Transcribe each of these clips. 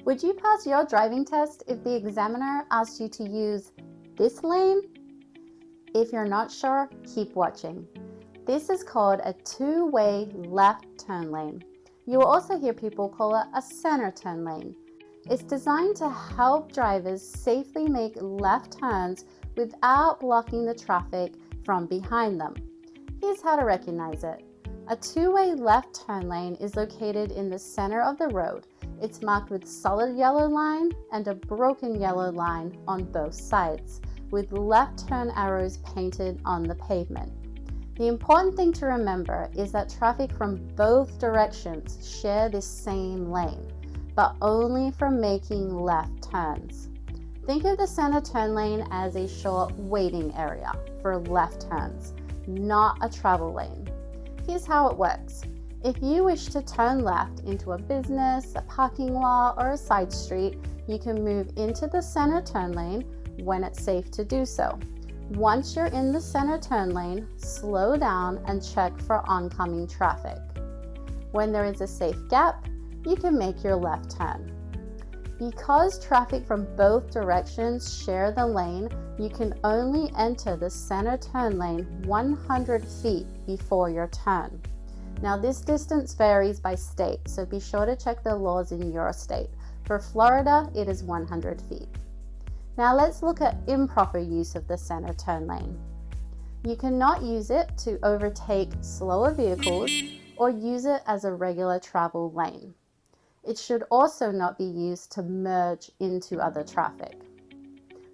Would you pass your driving test if the examiner asked you to use this lane? If you're not sure, keep watching. This is called a two-way left turn lane. You will also hear people call it a center turn lane. It's designed to help drivers safely make left turns without blocking the traffic from behind them. Here's how to recognize it. A two-way left turn lane is located in the center of the road. It's marked with solid yellow line and a broken yellow line on both sides, with left turn arrows painted on the pavement. The important thing to remember is that traffic from both directions share this same lane, but only for making left turns. Think of the center turn lane as a short waiting area for left turns, not a travel lane. Here's how it works. If you wish to turn left into a business, a parking lot, or a side street, you can move into the center turn lane when it's safe to do so. Once you're in the center turn lane, slow down and check for oncoming traffic. When there is a safe gap, you can make your left turn. Because traffic from both directions share the lane, you can only enter the center turn lane 100 feet before your turn. Now this distance varies by state, so be sure to check the laws in your state. For Florida, it is 100 feet. Now let's look at improper use of the center turn lane. You cannot use it to overtake slower vehicles or use it as a regular travel lane. It should also not be used to merge into other traffic.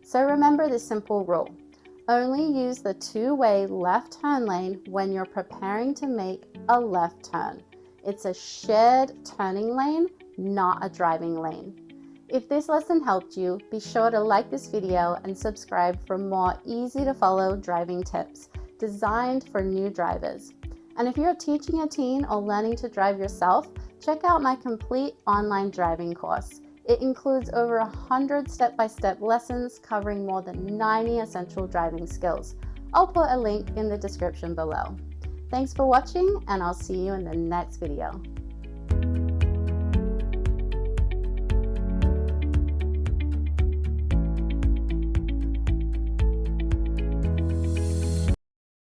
So remember this simple rule. Only use the two-way left turn lane when you're preparing to make a left turn. It's a shared turning lane, not a driving lane. If this lesson helped you, be sure to like this video and subscribe for more easy to follow driving tips designed for new drivers. And if you're teaching a teen or learning to drive yourself, check out my complete online driving course. It includes over 100 step-by-step lessons covering more than 90 essential driving skills. I'll put a link in the description below. Thanks for watching, and I'll see you in the next video.